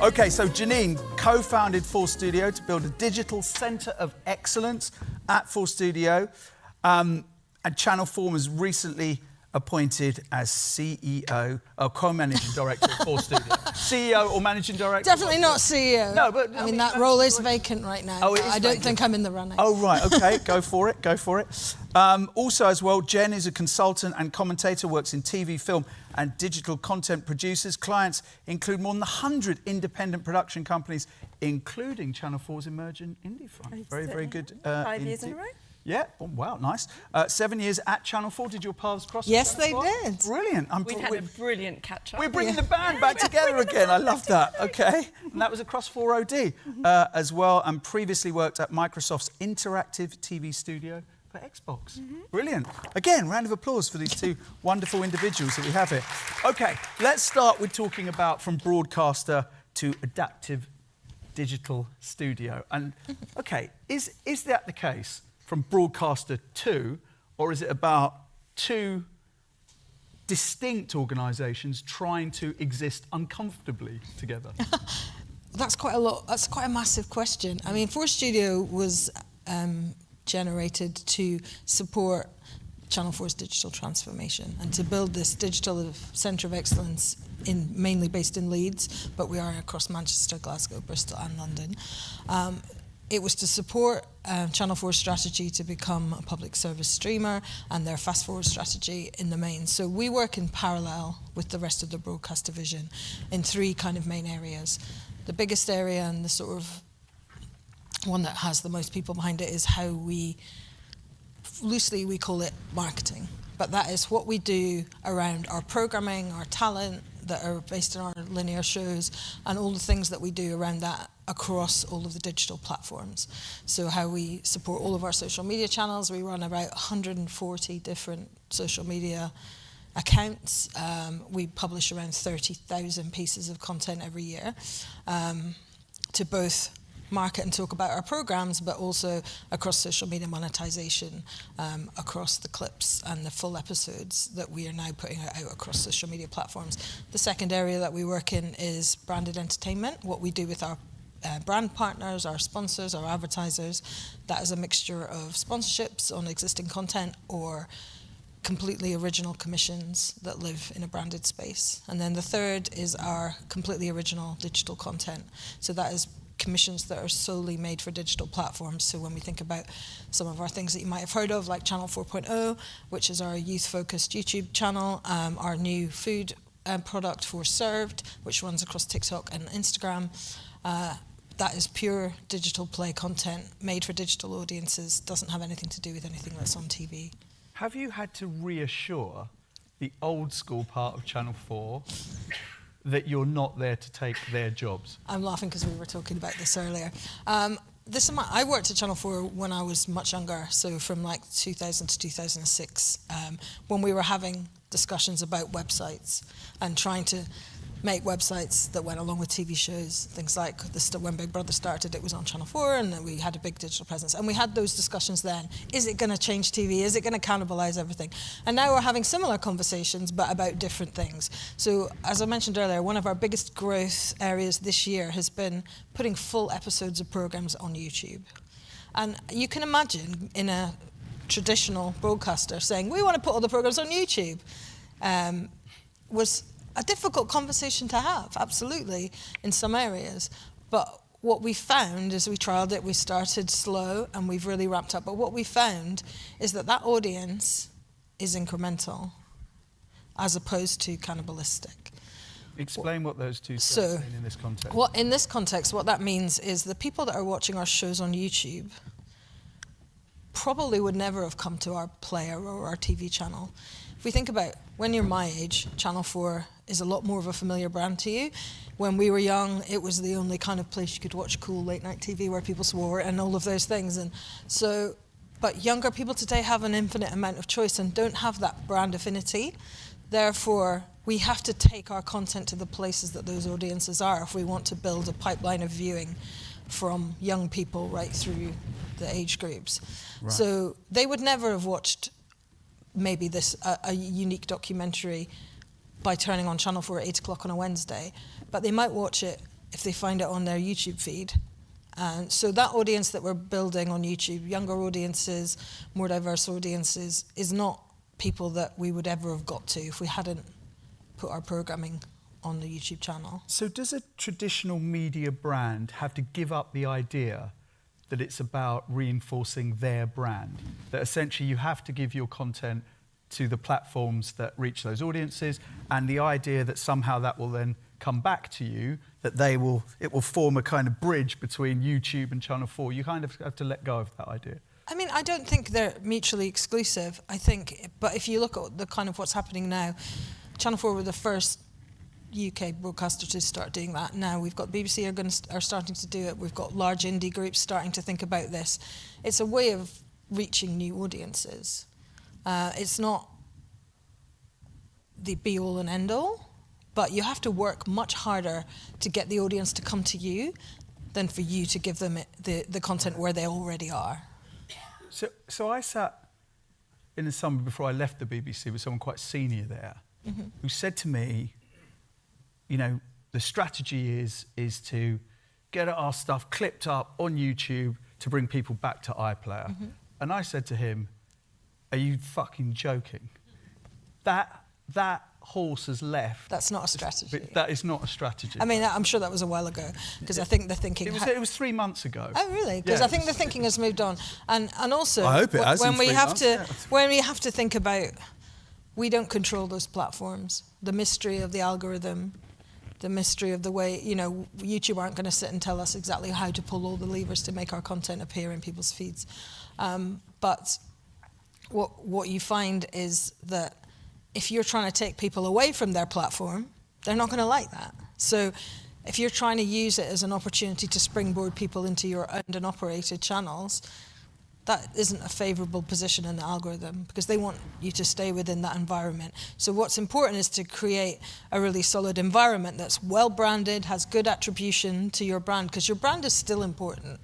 Okay, so Janine co-founded 4 Studio to build a digital centre of excellence at 4 Studio. And Channel 4 was recently appointed as CEO, or co-managing director of 4 Studio. CEO or managing director? Definitely not CEO. No, but I mean that role is vacant right now. Oh, it is I don't vacant. think I'm in the running. Oh, right, okay, go for it, go for it. Also as well, Jen is a consultant and commentator, works in TV, film and digital content producers. Clients include more than 100 independent production companies, including Channel 4's emerging indie fund. Very, very good. 5 years in a row. Yeah, oh, wow, nice. 7 years at Channel 4. Did your paths cross? Yes, they did. Brilliant. We've had a brilliant catch-up. We're bringing the band back together again. I love that. Okay. And that was across 4OD as well, and previously worked at Microsoft's interactive TV studio for Xbox. Brilliant. Again, round of applause for these two wonderful individuals that we have here. Okay, let's start with talking about from broadcaster to adaptive digital studio. And, okay, is that the case? From broadcaster to, or is it about two distinct organisations trying to exist uncomfortably together? That's quite a lot. That's quite a massive question. I mean, 4 Studio was generated to support Channel 4's digital transformation and to build this digital centre of excellence mainly based in Leeds, but we are across Manchester, Glasgow, Bristol and London. It was to support Channel 4's strategy to become a public service streamer and their fast forward strategy in the main. So we work in parallel with the rest of the broadcast division in 3 kind of main areas. The biggest area and the sort of one that has the most people behind it is how loosely we call it marketing. But that is what we do around our programming, our talent that are based on our linear shows and all the things that we do around that across all of the digital platforms. So how we support all of our social media channels. We run about 140 different social media accounts. We publish around 30,000 pieces of content every year to both market and talk about our programs, but also across social media monetization, across the clips and the full episodes that we are now putting out across social media platforms. The second area that we work in is branded entertainment, what we do with our brand partners, our sponsors, our advertisers. That is a mixture of sponsorships on existing content or completely original commissions that live in a branded space. And then the third is our completely original digital content. So that is commissions that are solely made for digital platforms. So when we think about some of our things that you might have heard of, like Channel 4.0, which is our youth-focused YouTube channel, our new food product for Served, which runs across TikTok and Instagram. That is pure digital play content made for digital audiences, doesn't have anything to do with anything that's on TV. Have you had to reassure the old school part of Channel 4 that you're not there to take their jobs? I'm laughing because we were talking about this earlier. I worked at Channel 4 when I was much younger, so from like 2000 to 2006, when we were having discussions about websites and trying to make websites that went along with TV shows, things like when Big Brother started, it was on Channel 4 and we had a big digital presence. And we had those discussions then. Is it going to change TV? Is it going to cannibalise everything? And now we're having similar conversations, but about different things. So as I mentioned earlier, one of our biggest growth areas this year has been putting full episodes of programmes on YouTube. And you can imagine in a traditional broadcaster saying, we want to put all the programmes on YouTube, was a difficult conversation to have, absolutely, in some areas. But what we found as we trialled it, we started slow and we've really ramped up. But what we found is that audience is incremental as opposed to cannibalistic. Explain what those two things mean in this context. In this context, what that means is the people that are watching our shows on YouTube probably would never have come to our player or our TV channel. If we think about when you're my age, Channel 4 is a lot more of a familiar brand to you. When we were young, it was the only kind of place you could watch cool late night TV where people swore and all of those things. And so, but younger people today have an infinite amount of choice and don't have that brand affinity. Therefore, we have to take our content to the places that those audiences are if we want to build a pipeline of viewing from young people right through the age groups. Right. So they would never have watched maybe a unique documentary by turning on Channel 4 at 8 o'clock on a Wednesday, but they might watch it if they find it on their YouTube feed. And so that audience that we're building on YouTube, younger audiences, more diverse audiences, is not people that we would ever have got to if we hadn't put our programming on the YouTube channel. So does a traditional media brand have to give up the idea that it's about reinforcing their brand? That essentially you have to give your content to the platforms that reach those audiences, and the idea that somehow that will then come back to you, that it will form a kind of bridge between YouTube and Channel 4. You kind of have to let go of that idea. I mean, I don't think they're mutually exclusive. I think, but if you look at the kind of what's happening now, Channel 4 were the first UK broadcaster to start doing that. Now we've got BBC are starting to do it. We've got large indie groups starting to think about this. It's a way of reaching new audiences. It's not the be-all and end-all, but you have to work much harder to get the audience to come to you than for you to give them the content where they already are. So I sat in the summer before I left the BBC with someone quite senior there, who said to me, you know, the strategy is to get our stuff clipped up on YouTube to bring people back to iPlayer. And I said to him, are you fucking joking? That horse has left. That's not a strategy. That is not a strategy. I mean, I'm sure that was a while ago, because I think the thinking... It was 3 months ago. Oh, really? Because I think the thinking has moved on. And also... I hope it has when in we 3 have months, to, yeah. When we have to think about... We don't control those platforms. The mystery of the algorithm, the mystery of the way... You know, YouTube aren't going to sit and tell us exactly how to pull all the levers to make our content appear in people's feeds. But what you find is that if you're trying to take people away from their platform, they're not going to like that. So if you're trying to use it as an opportunity to springboard people into your owned and operated channels, that isn't a favourable position in the algorithm, because they want you to stay within that environment. So what's important is to create a really solid environment that's well branded, has good attribution to your brand, because your brand is still important.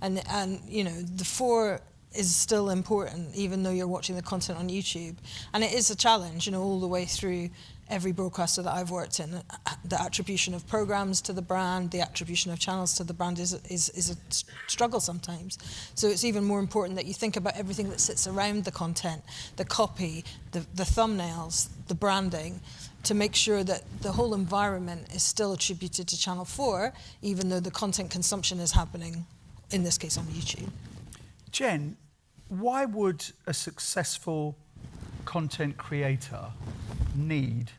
And you know, the 4 is still important, even though you're watching the content on YouTube. And it is a challenge, you know, all the way through every broadcaster that I've worked in. The attribution of programs to the brand, the attribution of channels to the brand is a struggle sometimes. So it's even more important that you think about everything that sits around the content, the copy, the thumbnails, the branding, to make sure that the whole environment is still attributed to Channel 4, even though the content consumption is happening, in this case, on YouTube. Jen, why would a successful content creator need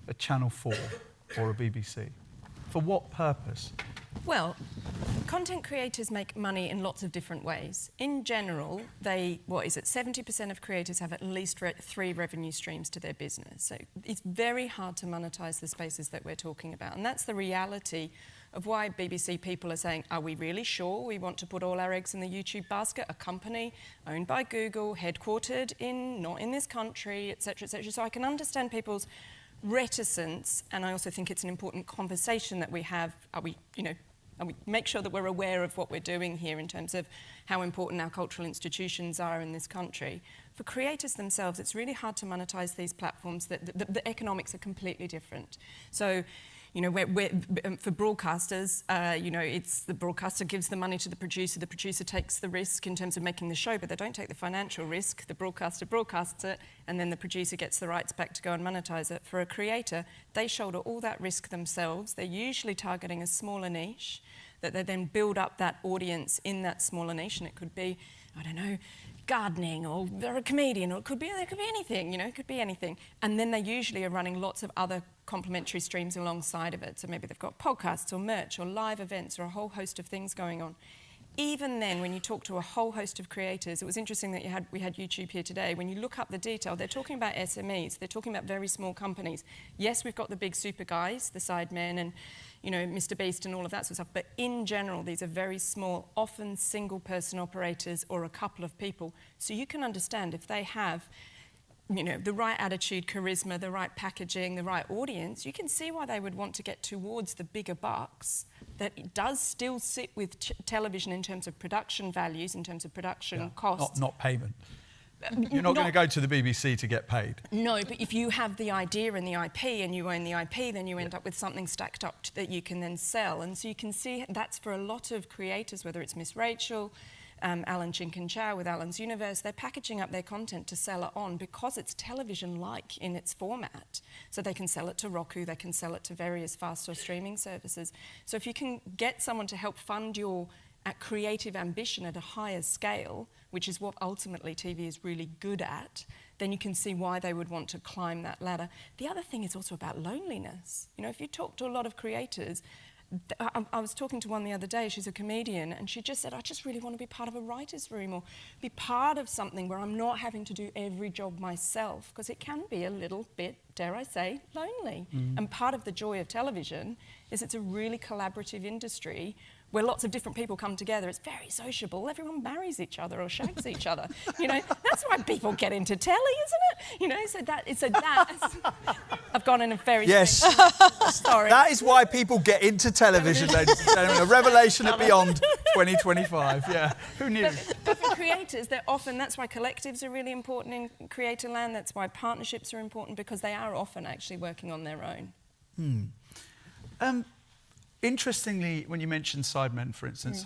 a Channel 4 or a BBC? For what purpose? Well, content creators make money in lots of different ways. In general, 70% of creators have at least 3 revenue streams to their business. So it's very hard to monetize the spaces that we're talking about. And that's the reality of why BBC people are saying, are we really sure we want to put all our eggs in the YouTube basket? A company owned by Google, headquartered not in this country, et cetera, et cetera. So I can understand people's reticence, and I also think it's an important conversation that we have. We make sure that we're aware of what we're doing here in terms of how important our cultural institutions are in this country. For creators themselves, it's really hard to monetize these platforms. The economics are completely different. So, you know, for broadcasters, you know, it's the broadcaster gives the money to the producer takes the risk in terms of making the show, but they don't take the financial risk. The broadcaster broadcasts it, and then the producer gets the rights back to go and monetize it. For a creator, they shoulder all that risk themselves. They're usually targeting a smaller niche, that they then build up that audience in that smaller niche, and it could be, I don't know, gardening, or they're a comedian, or it could be anything, you know, it could be anything. And then they usually are running lots of other complementary streams alongside of it. So maybe they've got podcasts or merch or live events or a whole host of things going on. Even then, when you talk to a whole host of creators, it was interesting that we had YouTube here today. When you look up the detail, they're talking about SMEs. They're talking about very small companies. Yes, we've got the big super guys, the Sidemen and, you know, Mr. Beast and all of that sort of stuff. But in general, these are very small, often single-person operators or a couple of people. So you can understand if they have, you know, the right attitude, charisma, the right packaging, the right audience, you can see why they would want to get towards the bigger bucks. That it does still sit with television in terms of production values, in terms of production costs. Not payment. You're not going to go to the BBC to get paid. No, but if you have the idea and the IP and you own the IP, then you end up with something stacked up that you can then sell. And so you can see that's for a lot of creators, whether it's Miss Rachel, Alan Chinkin Chow with Alan's Universe, they're packaging up their content to sell it on because it's television-like in its format. So they can sell it to Roku, they can sell it to various fast or streaming services. So if you can get someone to help fund your creative ambition at a higher scale, which is what ultimately TV is really good at, then you can see why they would want to climb that ladder. The other thing is also about loneliness. You know, if you talk to a lot of creators, I was talking to one the other day, she's a comedian, and she just said, I just really want to be part of a writer's room or be part of something where I'm not having to do every job myself, because it can be a little bit, dare I say, lonely. And part of the joy of television is it's a really collaborative industry where lots of different people come together. It's very sociable. Everyone marries each other or shags each other. You know, that's why people get into telly, isn't it? You know, so that's I've gone in a very story. That is why people get into television, ladies and gentlemen. A revelation at Beyond 2025. Yeah, who knew? But for creators, they're often, that's why collectives are really important in creator land. That's why partnerships are important, because they are often actually working on their own. Interestingly, when you mentioned Sidemen, for instance,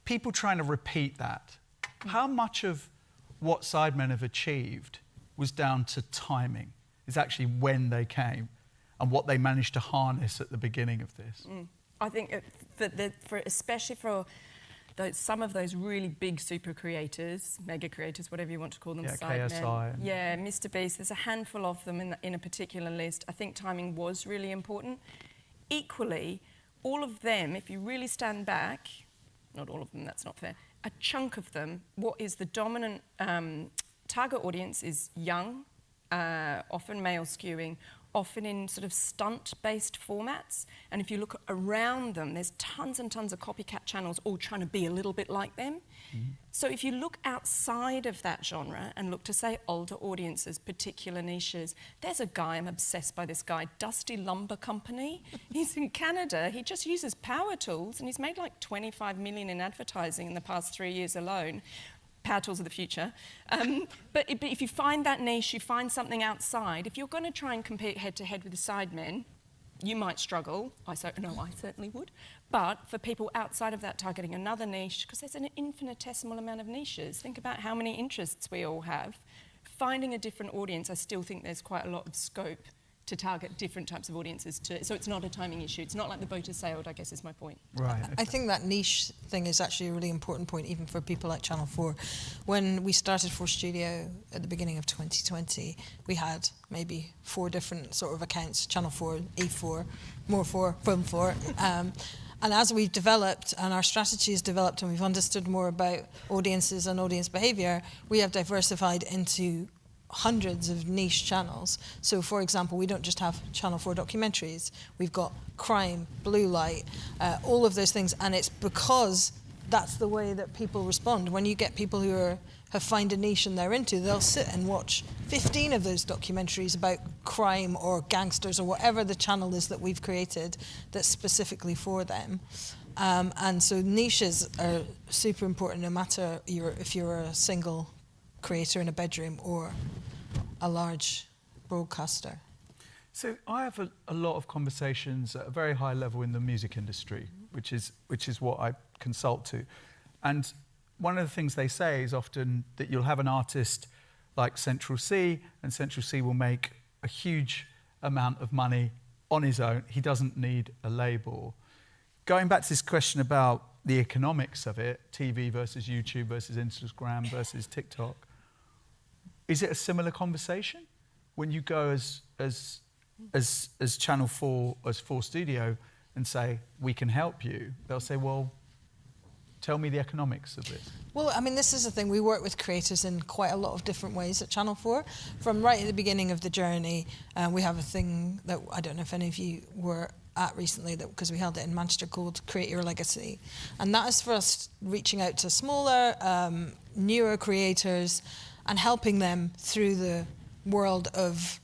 people trying to repeat that, how much of what Sidemen have achieved was down to timing? Is actually when they came and what they managed to harness at the beginning of this? I think especially for some of those really big super creators, mega creators, whatever you want to call them, Sidemen. KSI. Yeah, Mr. Beast, there's a handful of them in a particular list. I think timing was really important. Equally, all of them, if you really stand back, not all of them, that's not fair, a chunk of them, what is the dominant target audience is young, often male skewing, often in sort of stunt-based formats. And if you look around them, there's tons and tons of copycat channels all trying to be a little bit like them. So if you look outside of that genre and look to, say, older audiences, particular niches, there's a guy, I'm obsessed by this guy, Dusty Lumber Company. He's in Canada. He just uses power tools, and he's made like 25 million in advertising in the past 3 years alone. Power tools of the future. But if you find that niche, you find something outside, if you're going to try and compete head-to-head with the Sidemen, you might struggle. I certainly would. But for people outside of that targeting another niche, because there's an infinitesimal amount of niches. Think about how many interests we all have. Finding a different audience, I still think there's quite a lot of scope to target different types of audiences. So it's not a timing issue. It's not like the boat has sailed, I guess is my point. Right. Okay. I think that niche thing is actually a really important point, even for people like Channel 4. When we started 4 Studio at the beginning of 2020, we had maybe 4 different sort of accounts, Channel 4, E4, More 4, Film 4. And as we've developed and our strategy has developed and we've understood more about audiences and audience behaviour, we have diversified into hundreds of niche channels. So, for example, we don't just have Channel 4 documentaries. We've got crime, blue light, all of those things. And it's because that's the way that people respond. When you get people who have found a niche and they're into, they'll sit and watch 15 of those documentaries about crime or gangsters or whatever the channel is that we've created that's specifically for them. And so niches are super important, no matter if you're a single creator in a bedroom or a large broadcaster. So I have a lot of conversations at a very high level in the music industry, which is what I consult to. And one of the things they say is often that you'll have an artist like Central C, and Central C will make a huge amount of money on his own. He doesn't need a label. Going back to this question about the economics of it, TV versus YouTube versus Instagram versus TikTok, is it a similar conversation when you go as Channel 4, as 4 Studio, and say, we can help you? They'll say, well, tell me the economics of this. Well, I mean, this is the thing. We work with creators in quite a lot of different ways at Channel 4. From right at the beginning of the journey, we have a thing that I don't know if any of you were at recently, because we held it in Manchester, called Create Your Legacy. And that is for us reaching out to smaller, newer creators and helping them through the world of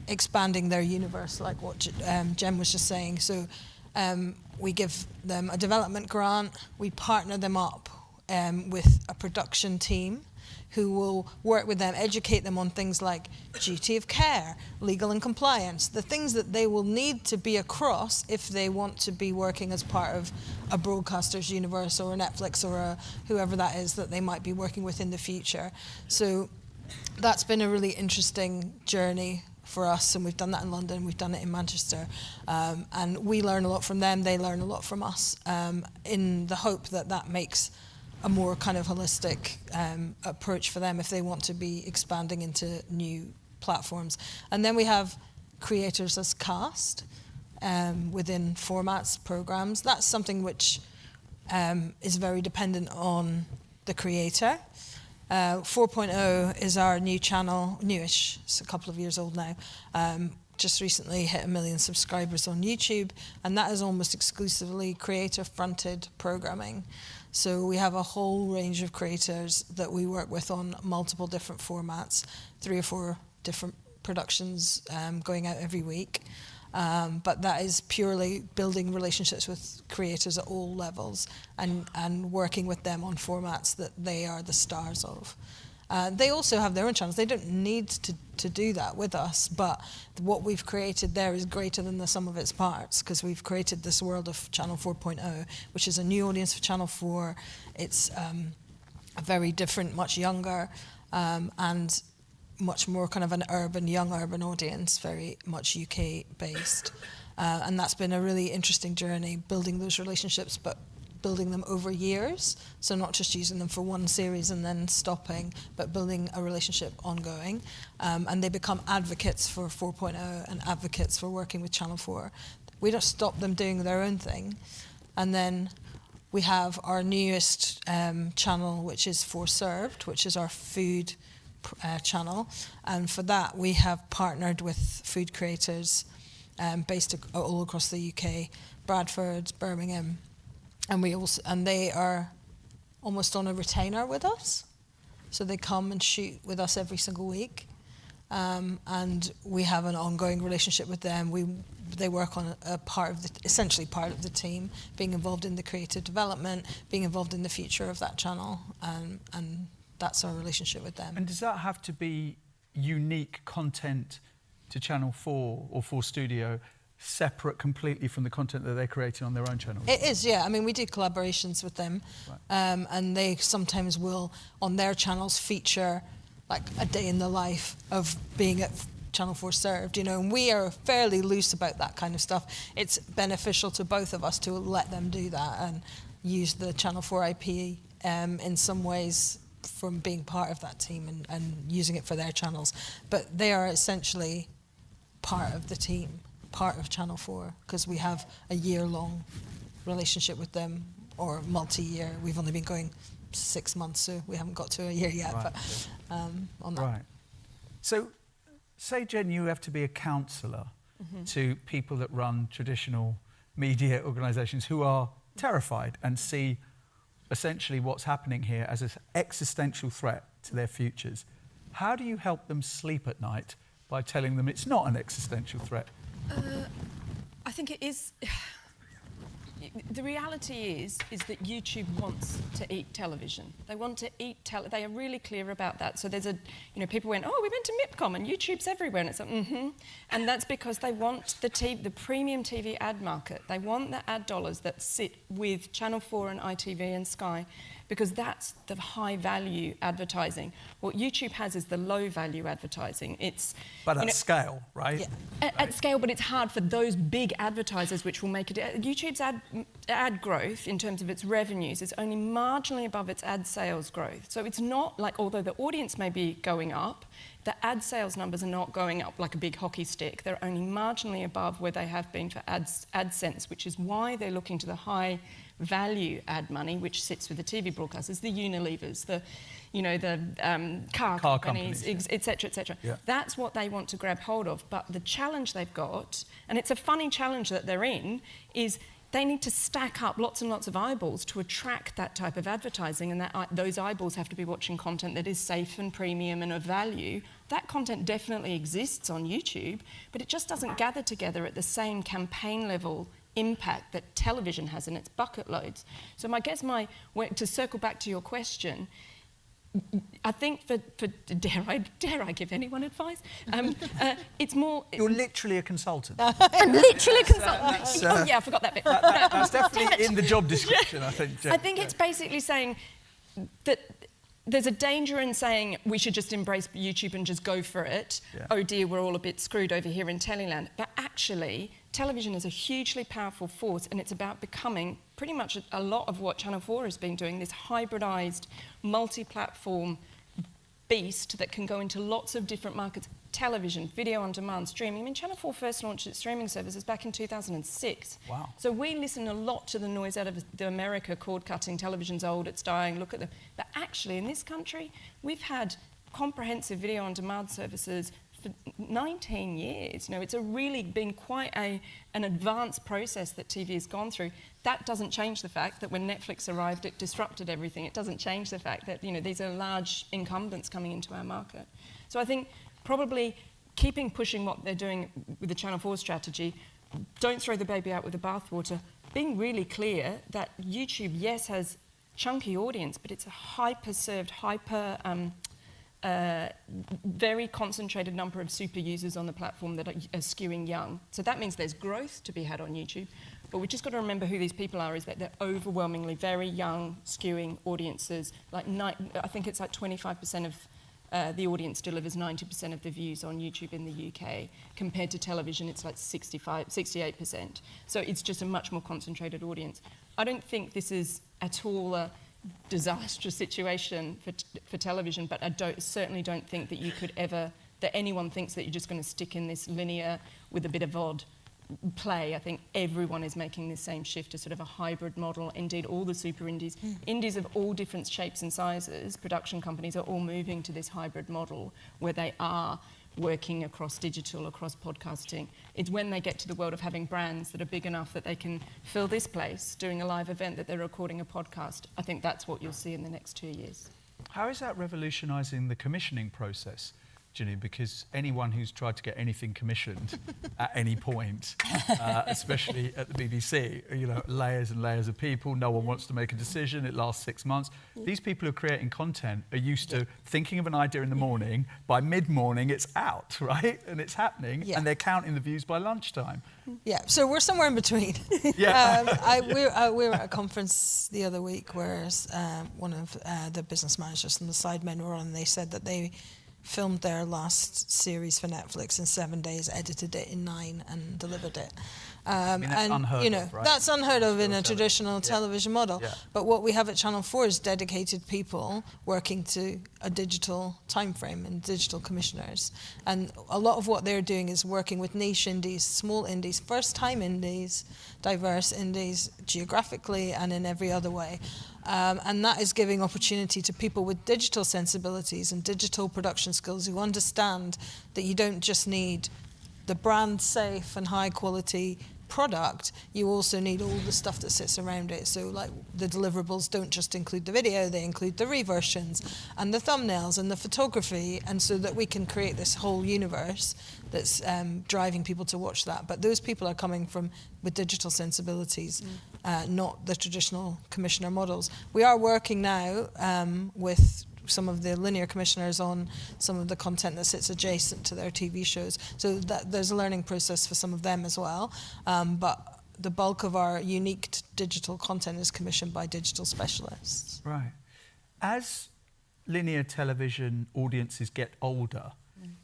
expanding their universe, like what Jem was just saying. So we give them a development grant, we partner them up with a production team, who will work with them, educate them on things like duty of care, legal and compliance, the things that they will need to be across if they want to be working as part of a broadcaster's universe or a Netflix or a whoever that is that they might be working with in the future. So that's been a really interesting journey for us, and we've done that in London, we've done it in Manchester, and we learn a lot from them, they learn a lot from us, in the hope that that makes a more kind of holistic approach for them if they want to be expanding into new platforms. And then we have creators as cast within formats, programs. That's something which is very dependent on the creator. 4.0 is our new channel, newish, it's a couple of years old now, just recently hit 1 million subscribers on YouTube, and that is almost exclusively creator-fronted programming. So we have a whole range of creators that we work with on multiple different formats, 3 or 4 different productions going out every week. But that is purely building relationships with creators at all levels and working with them on formats that they are the stars of. They also have their own channels. They don't need to do that with us, but what we've created there is greater than the sum of its parts, because we've created this world of Channel 4.0, which is a new audience for Channel 4. It's a very different, much younger, and much more kind of an young urban audience, very much UK based. And that's been a really interesting journey, building those relationships, but building them over years. So not just using them for one series and then stopping, but building a relationship ongoing. And they become advocates for 4.0 and advocates for working with Channel 4. We don't stop them doing their own thing. And then we have our newest channel, which is 4 Served, which is our food channel, and for that we have partnered with food creators based all across the UK, Bradford, Birmingham, and they are almost on a retainer with us, so they come and shoot with us every single week, and we have an ongoing relationship with them. They work on essentially part of the team, being involved in the creative development, being involved in the future of that channel, and that's our relationship with them. And does that have to be unique content to Channel 4 or 4 Studio, separate completely from the content that they're creating on their own channels? It is, yeah. I mean, we do collaborations with them, right. And they sometimes will, on their channels, feature like a day in the life of being at Channel 4 Served, and we are fairly loose about that kind of stuff. It's beneficial to both of us to let them do that and use the Channel 4 IP in some ways from being part of that team and using it for their channels. But they are essentially part of the team, part of Channel 4, because we have a year-long relationship with them, or multi-year. We've only been going 6 months, so we haven't got to a year yet, right. But on that. Right. So, say, Jen, you have to be a counsellor to people that run traditional media organisations who are terrified and see essentially what's happening here as an existential threat to their futures. How do you help them sleep at night by telling them it's not an existential threat? I think it is. The reality is that YouTube wants to eat television. They want to eat they are really clear about that. So there's people went, oh, we went to MIPCOM and YouTube's everywhere, and it's like, and that's because they want the premium TV ad market. They want the ad dollars that sit with Channel 4 and ITV and Sky, because that's the high value advertising. What YouTube has is the low value advertising. But at scale, right? Yeah. At scale, but it's hard for those big advertisers which will make it. YouTube's ad growth in terms of its revenues is only marginally above its ad sales growth. So it's not like, although the audience may be going up, the ad sales numbers are not going up like a big hockey stick. They're only marginally above where they have been for AdSense, which is why they're looking to the high value ad money, which sits with the TV broadcasters, the Unilevers, the car companies, et cetera, et cetera. Yeah. That's what they want to grab hold of. But the challenge they've got, and it's a funny challenge that they're in, is they need to stack up lots and lots of eyeballs to attract that type of advertising, and those eyeballs have to be watching content that is safe and premium and of value. That content definitely exists on YouTube, but it just doesn't gather together at the same campaign level impact that television has in its bucket loads. So I guess to circle back to your question, I think for dare I give anyone advice? It's more. You're literally a consultant. I'm literally a consultant. Oh yeah, I forgot that bit. That's definitely in the job description, I think. Jen. I think it's basically saying that there's a danger in saying we should just embrace YouTube and just go for it. Yeah. Oh dear, we're all a bit screwed over here in Teleland. But actually, television is a hugely powerful force, and it's about becoming pretty much a lot of what Channel 4 has been doing, this hybridised, multi-platform beast that can go into lots of different markets. Television, video on demand, streaming. I mean, Channel 4 first launched its streaming services back in 2006. Wow. So we listen a lot to the noise out of the America, cord-cutting, television's old, it's dying, look at them. But actually, in this country, we've had comprehensive video on demand services for 19 years. You know, it's really been quite an advanced process that TV has gone through. That doesn't change the fact that when Netflix arrived, it disrupted everything. It doesn't change the fact that, you know, these are large incumbents coming into our market. So I think probably keeping pushing what they're doing with the Channel 4 strategy, don't throw the baby out with the bathwater, being really clear that YouTube, yes, has chunky audience, but it's a hyper-served, very concentrated number of super users on the platform that are skewing young. So that means there's growth to be had on YouTube, but we've just got to remember who these people are, is that they're overwhelmingly very young, skewing audiences. Like I think it's like 25% of the audience delivers 90% of the views on YouTube in the UK. Compared to television, it's like 68%. So it's just a much more concentrated audience. I don't think this is at all a disastrous situation for television, but I certainly don't think that you could ever, that anyone thinks that you're just going to stick in this linear with a bit of odd play. I think everyone is making this same shift to sort of a hybrid model. Indeed, all the super indies, indies of all different shapes and sizes, production companies are all moving to this hybrid model where they are working across digital, across podcasting. It's when they get to the world of having brands that are big enough that they can fill this place doing a live event, that they're recording a podcast. I think that's what you'll see in the next 2 years. How is that revolutionising the commissioning process, Janine? Because anyone who's tried to get anything commissioned at any point, especially at the BBC, you know, layers and layers of people, no one wants to make a decision, it lasts 6 months. These people who are creating content are used to thinking of an idea in the morning, by mid-morning it's out, right? And it's happening, and they're counting the views by lunchtime. Yeah, so we're somewhere in between. Yeah. We were at a conference the other week where one of the business managers from the Sidemen were on, and they said that they filmed their last series for Netflix in 7 days, edited it in 9 and delivered it. I mean, that's unheard of, right? That's unheard of in a traditional television model. Yeah. But what we have at Channel 4 is dedicated people working to a digital time frame and digital commissioners. And a lot of what they're doing is working with niche indies, small indies, first-time indies, diverse indies, geographically and in every other way. And that is giving opportunity to people with digital sensibilities and digital production skills who understand that you don't just need the brand safe and high quality product, you also need all the stuff that sits around it. So like the deliverables don't just include the video, they include the reversions and the thumbnails and the photography, and so that we can create this whole universe that's driving people to watch that. But those people are coming from with digital sensibilities, not the traditional commissioner models. We are working now with some of the linear commissioners on some of the content that sits adjacent to their TV shows. So that there's a learning process for some of them as well. But the bulk of our unique digital content is commissioned by digital specialists. Right. As linear television audiences get older,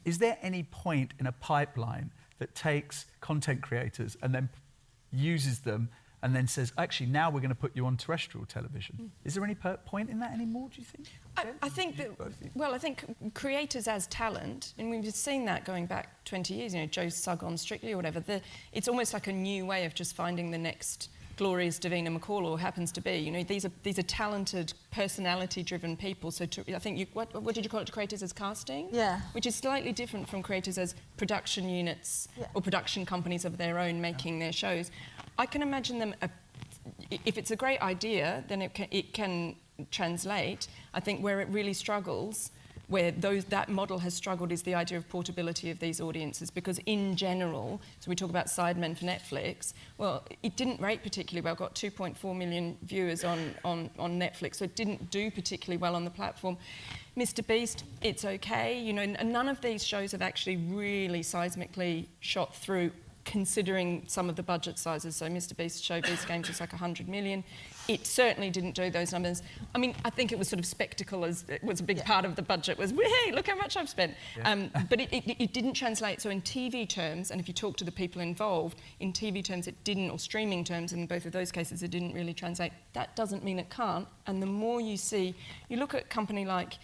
is there any point in a pipeline that takes content creators and then uses them and then says, actually, now we're going to put you on terrestrial television? Is there any point in that anymore, do you think? I think that, well, I think creators as talent, and we've seen that going back 20 years, you know, Joe Sugg on Strictly or whatever, it's almost like a new way of just finding the next glorious Davina McCall, or happens to be. You know, these are talented, personality-driven people. So I think what did you call it? Creators as casting? Yeah. Which is slightly different from creators as production units or production companies of their own making their shows. I can imagine them. If it's a great idea, then it can translate. I think where it really struggles where that model has struggled is the idea of portability of these audiences, because in general, so we talk about Sidemen for Netflix, well, it didn't rate particularly well, got 2.4 million viewers on Netflix, so it didn't do particularly well on the platform. Mr. Beast, it's okay, you know, and none of these shows have actually really seismically shot through, considering some of the budget sizes. So Mr. Beast's show, Beast Games, was like 100 million. It certainly didn't do those numbers. I mean, I think it was sort of spectacle as it was a big part of the budget was, hey, look how much I've spent. Yeah. But it didn't translate. So in TV terms, and if you talk to the people involved, in TV terms it didn't, or streaming terms, in both of those cases it didn't really translate. That doesn't mean it can't. And the more you see, you look at a company like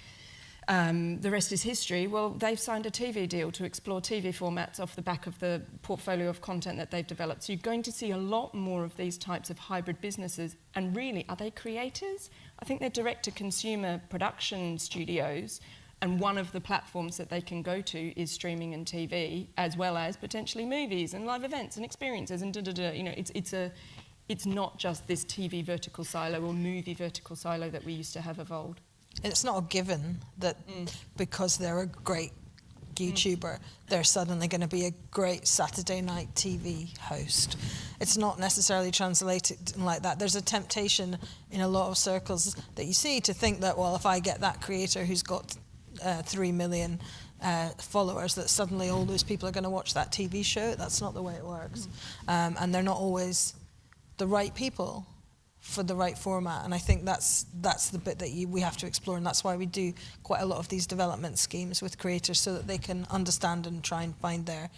The Rest is History, well, they've signed a TV deal to explore TV formats off the back of the portfolio of content that they've developed. So you're going to see a lot more of these types of hybrid businesses. And really, are they creators? I think they're direct-to-consumer production studios, and one of the platforms that they can go to is streaming and TV, as well as potentially movies and live events and experiences and da-da-da. You know, it's not just this TV vertical silo or movie vertical silo that we used to have evolved. It's not a given that because they're a great YouTuber, they're suddenly going to be a great Saturday night TV host. It's not necessarily translated like that. There's a temptation in a lot of circles that you see to think that, well, if I get that creator who's got 3 million followers, that suddenly all those people are going to watch that TV show. That's not the way it works. And they're not always the right people for the right format, and I think that's the bit that we have to explore, and that's why we do quite a lot of these development schemes with creators, so that they can understand and try and find their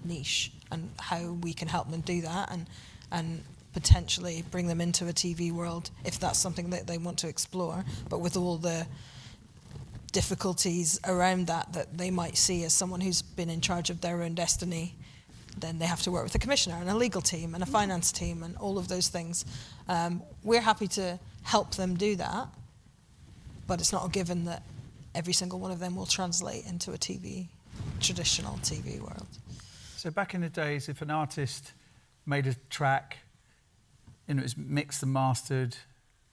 niche and how we can help them do that, and potentially bring them into a TV world if that's something that they want to explore, but with all the difficulties around that they might see as someone who's been in charge of their own destiny. Then they have to work with a commissioner and a legal team and a finance team and all of those things. We're happy to help them do that, but it's not a given that every single one of them will translate into a traditional TV world. So back in the days, if an artist made a track, you know, it was mixed and mastered,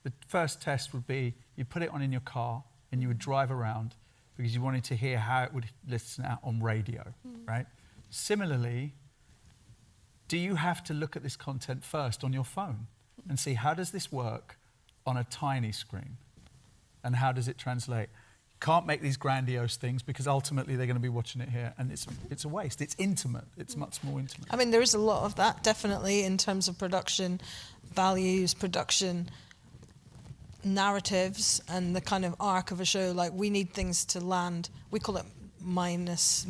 the first test would be you put it on in your car and you would drive around because you wanted to hear how it would listen out on radio, right? Similarly, do you have to look at this content first on your phone and see how does this work on a tiny screen and how does it translate? You can't make these grandiose things because ultimately they're going to be watching it here, and it's a waste. It's intimate. It's much more intimate. I mean, there is a lot of that, definitely, in terms of production values, production narratives, and the kind of arc of a show. Like, we need things to land. We call it minus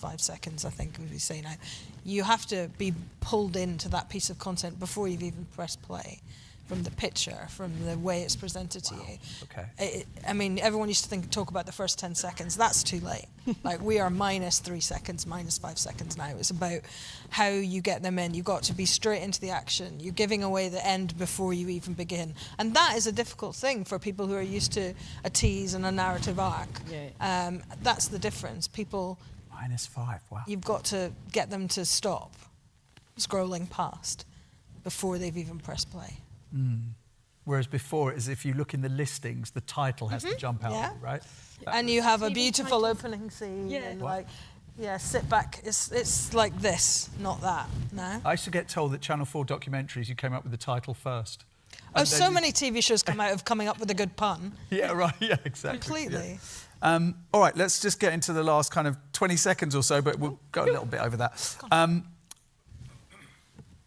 5 seconds, I think we say now. You have to be pulled into that piece of content before you've even pressed play, from the picture, from the way it's presented to you. Okay. I mean, everyone used to talk about the first 10 seconds. That's too late. Like, we are minus 3 seconds, minus 5 seconds now. It's about how you get them in. You've got to be straight into the action. You're giving away the end before you even begin. And that is a difficult thing for people who are used to a tease and a narrative arc. Yeah. That's the difference. People... Minus 5, wow. You've got to get them to stop scrolling past before they've even pressed play. Whereas before, as if you look in the listings, the title has to jump out, right? And you have a beautiful opening scene, and sit back. It's like this, not that. No. I used to get told that Channel 4 documentaries, you came up with the title first. Oh, so many TV shows come out of coming up with a good pun. Yeah, right. Yeah, exactly. Completely. Yeah. All right, let's just get into the last kind of 20 seconds or so, but we'll go a little bit over that.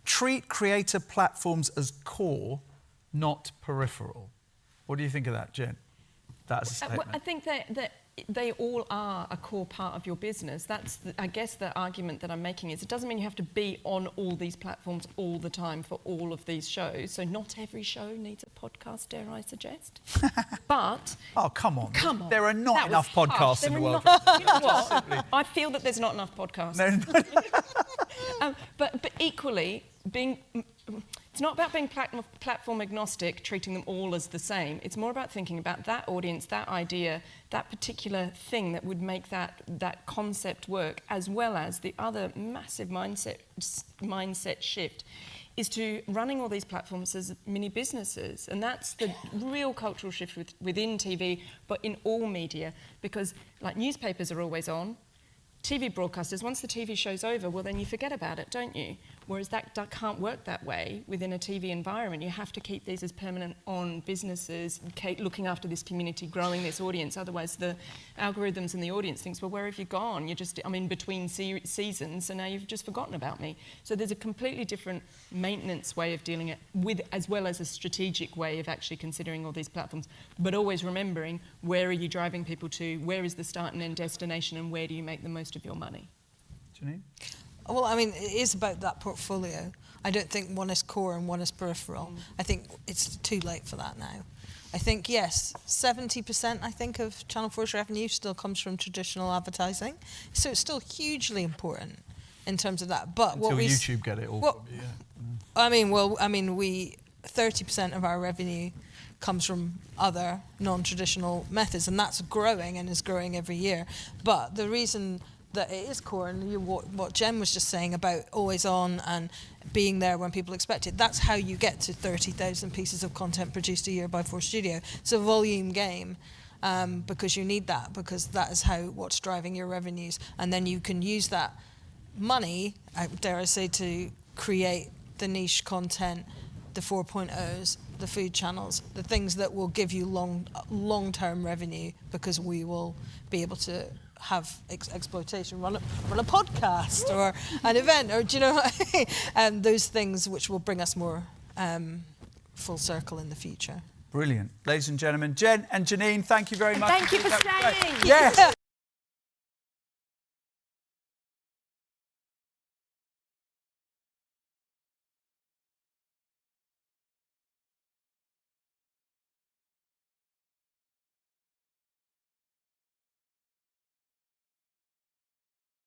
Treat creator platforms as core, not peripheral. What do you think of that, Jen? That's a statement. I think that they all are a core part of your business. That's, I guess, the argument that I'm making is it doesn't mean you have to be on all these platforms all the time for all of these shows. So not every show needs a podcast, dare I suggest. But... Oh, come on. Come on. There are not enough podcasts in the world. You know what? I feel that there's not enough podcasts. No. But equally, it's not about being platform agnostic, treating them all as the same. It's more about thinking about that audience, that idea, that particular thing that would make that concept work, as well as the other massive mindset shift is to running all these platforms as mini businesses. And that's the real cultural shift within TV, but in all media, because like newspapers are always on. TV broadcasters, once the TV show's over, well, then you forget about it, don't you? Whereas that can't work that way within a TV environment. You have to keep these as permanent on businesses, looking after this community, growing this audience. Otherwise, the algorithms and the audience thinks, well, where have you gone? I'm in between seasons, so now you've just forgotten about me. So there's a completely different maintenance way of dealing it with, as well as a strategic way of actually considering all these platforms, but always remembering where are you driving people to, where is the start and end destination, and where do you make the most of your money. Janine? Well, I mean, it is about that portfolio. I don't think one is core and one is peripheral. I think it's too late for that now. I think, yes, 70%, I think, of Channel 4's revenue still comes from traditional advertising. So it's still hugely important in terms of that. But Until YouTube get it all from you, yeah. I mean, 30% of our revenue comes from other non-traditional methods, and that's growing and is growing every year. But the reason that it is core, and what Jen was just saying about always on and being there when people expect it, that's how you get to 30,000 pieces of content produced a year by 4 Studio. It's a volume game, because you need that, because that is what's driving your revenues. And then you can use that money, dare I say, to create the niche content, the 4.0s, the food channels, the things that will give you long-term revenue, because we will be able to have exploitation, run a podcast or an event, or do you know what I mean? And those things which will bring us more full circle in the future. Brilliant. Ladies and gentlemen, Jen and Janine, thank you very much. Thank you for staying. Yes.